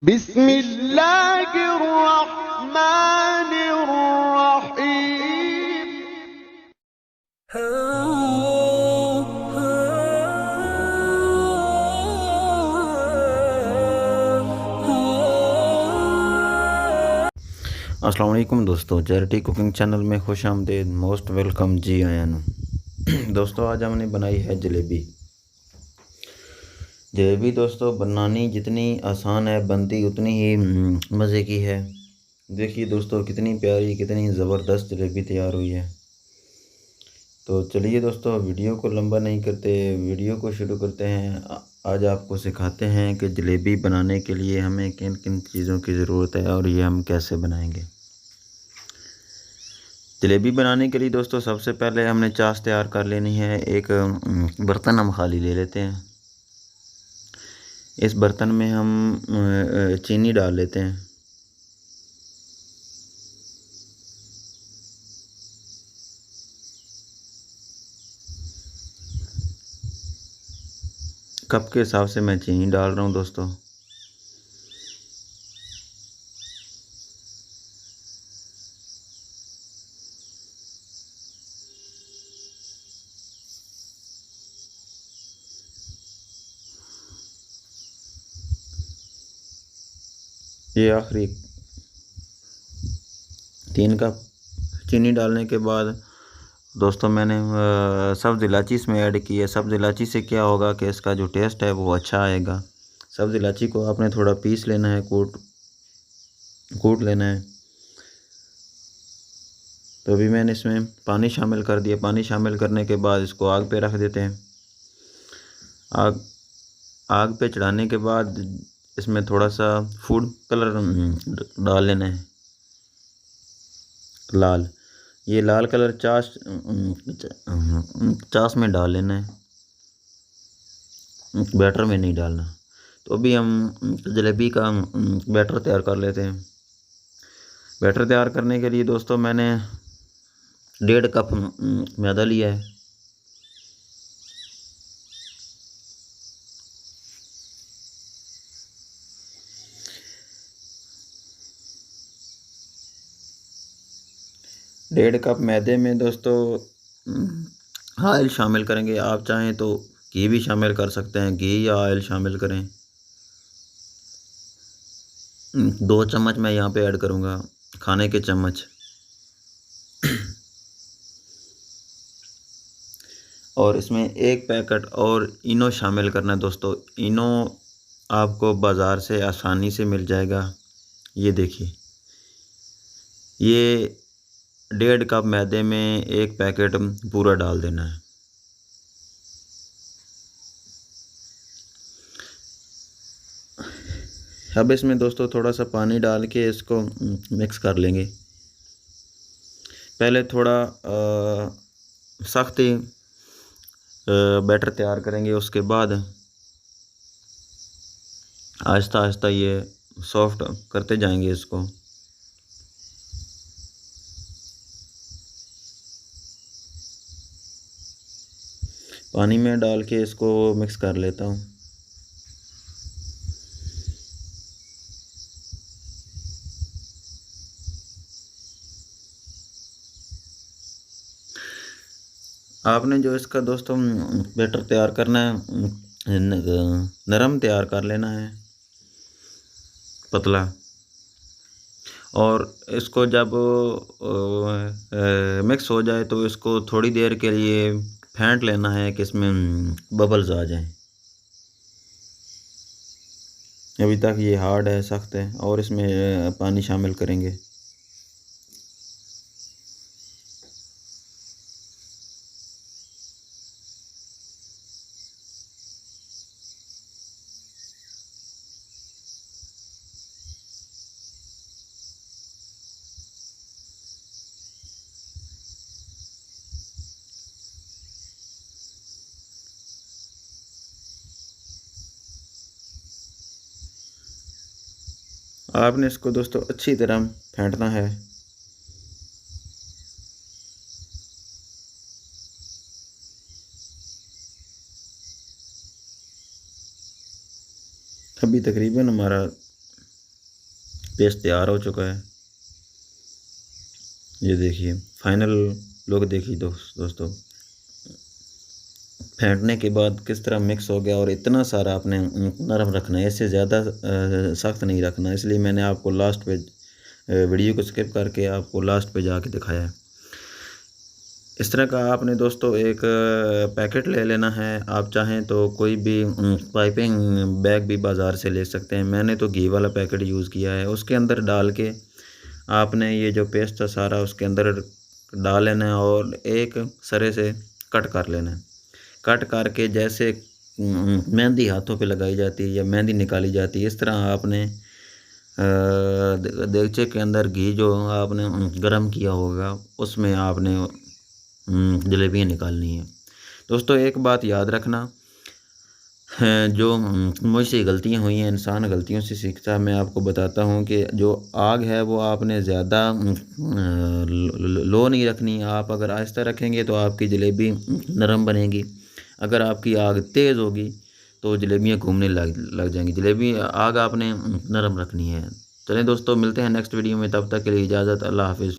बिस्मिल्लाहिर्रहमानिर्रहीम। अस्सलाम वालेकुम दोस्तों, चैरिटी कुकिंग चैनल में खुश आमदीद, मोस्ट वेलकम जी आया नु। दोस्तों आज हमने बनाई है जलेबी। जलेबी दोस्तों बनानी जितनी आसान है बनती उतनी ही मज़े की है। देखिए दोस्तों कितनी प्यारी कितनी ज़बरदस्त जलेबी तैयार हुई है। तो चलिए दोस्तों वीडियो को लंबा नहीं करते, वीडियो को शुरू करते हैं। आज आपको सिखाते हैं कि जलेबी बनाने के लिए हमें किन किन चीज़ों की ज़रूरत है और ये हम कैसे बनाएंगे। जलेबी बनाने के लिए दोस्तों सबसे पहले हमने चाश तैयार कर लेनी है। एक बर्तन हम खाली ले लेते हैं। इस बर्तन में हम चीनी डाल लेते हैं। कप के हिसाब से मैं चीनी डाल रहा हूँ दोस्तों। ये आखिरी 3 कप चीनी डालने के बाद दोस्तों मैंने सब्ज़ इलायची इसमें ऐड की है। सब्ज़ इलायची से क्या होगा कि इसका जो टेस्ट है वो अच्छा आएगा। सब्ज़ इलायची को आपने थोड़ा पीस लेना है, कूट लेना है। तो अभी मैंने इसमें पानी शामिल कर दिया। पानी शामिल करने के बाद इसको आग पे रख देते हैं। आग पे चढ़ाने के बाद इसमें थोड़ा सा फूड कलर डाल लेना है, लाल। ये लाल कलर चाश में डाल लेना है, बैटर में नहीं डालना। तो अभी हम जलेबी का बैटर तैयार कर लेते हैं। बैटर तैयार करने के लिए दोस्तों मैंने 1.5 कप मैदा लिया है। डेढ़ कप मैदे में दोस्तों ऑयल शामिल करेंगे। आप चाहें तो घी भी शामिल कर सकते हैं, घी या ऑयल शामिल करें। 2 चम्मच मैं यहाँ पे ऐड करूँगा, खाने के चम्मच। और इसमें 1 पैकेट और इनो शामिल करना है दोस्तों। इनो आपको बाज़ार से आसानी से मिल जाएगा। ये देखिए, ये 1.5 कप मैदे में 1 पैकेट पूरा डाल देना है। अब इसमें दोस्तों थोड़ा सा पानी डाल के इसको मिक्स कर लेंगे। पहले थोड़ा सख्त बैटर तैयार करेंगे, उसके बाद आहिस्ता आहिस्ता ये सॉफ्ट करते जाएंगे इसको। पानी में डाल के इसको मिक्स कर लेता हूँ। आपने जो इसका दोस्तों बैटर तैयार करना है, नरम तैयार कर लेना है, पतला। और इसको जब मिक्स हो जाए तो इसको थोड़ी देर के लिए फेंट लेना है कि इसमें बबल्स आ जाएं। अभी तक ये हार्ड है, सख्त है, और इसमें पानी शामिल करेंगे। आपने इसको दोस्तों अच्छी तरह फेंटना है। अभी तकरीबन हमारा पेस्ट तैयार हो चुका है। ये देखिए फाइनल लुक देखिए दोस्तों, फेंटने के बाद किस तरह मिक्स हो गया। और इतना सारा आपने नरम रखना है, इससे ज़्यादा सख्त नहीं रखना। इसलिए मैंने आपको लास्ट पे वीडियो को स्किप करके आपको लास्ट पे जाके दिखाया है। इस तरह का आपने दोस्तों एक पैकेट ले लेना है। आप चाहें तो कोई भी पाइपिंग बैग भी बाज़ार से ले सकते हैं। मैंने तो घी वाला पैकेट यूज़ किया है। उसके अंदर डाल के आपने ये जो पेस्ट था सारा उसके अंदर डाल लेना है और एक सरे से कट कर लेना है। कट करके जैसे मेहंदी हाथों पे लगाई जाती है या मेहंदी निकाली जाती है, इस तरह आपने देगचे के अंदर घी जो आपने गरम किया होगा उसमें आपने जलेबियाँ निकालनी है। दोस्तों एक बात याद रखना, जो मुझसे गलतियाँ हुई हैं, इंसान गलतियों से सीखता है। मैं आपको बताता हूँ कि जो आग है वो आपने ज़्यादा लो नहीं रखनी। आप अगर आहिस्ता रखेंगे तो आपकी जलेबी नरम बनेगी। अगर आपकी आग तेज़ होगी तो जलेबियाँ घूमने लग जाएंगी। जलेबी आग आपने नरम रखनी है। चलें दोस्तों, मिलते हैं नेक्स्ट वीडियो में, तब तक के लिए इजाज़त, अल्लाह हाफिज़।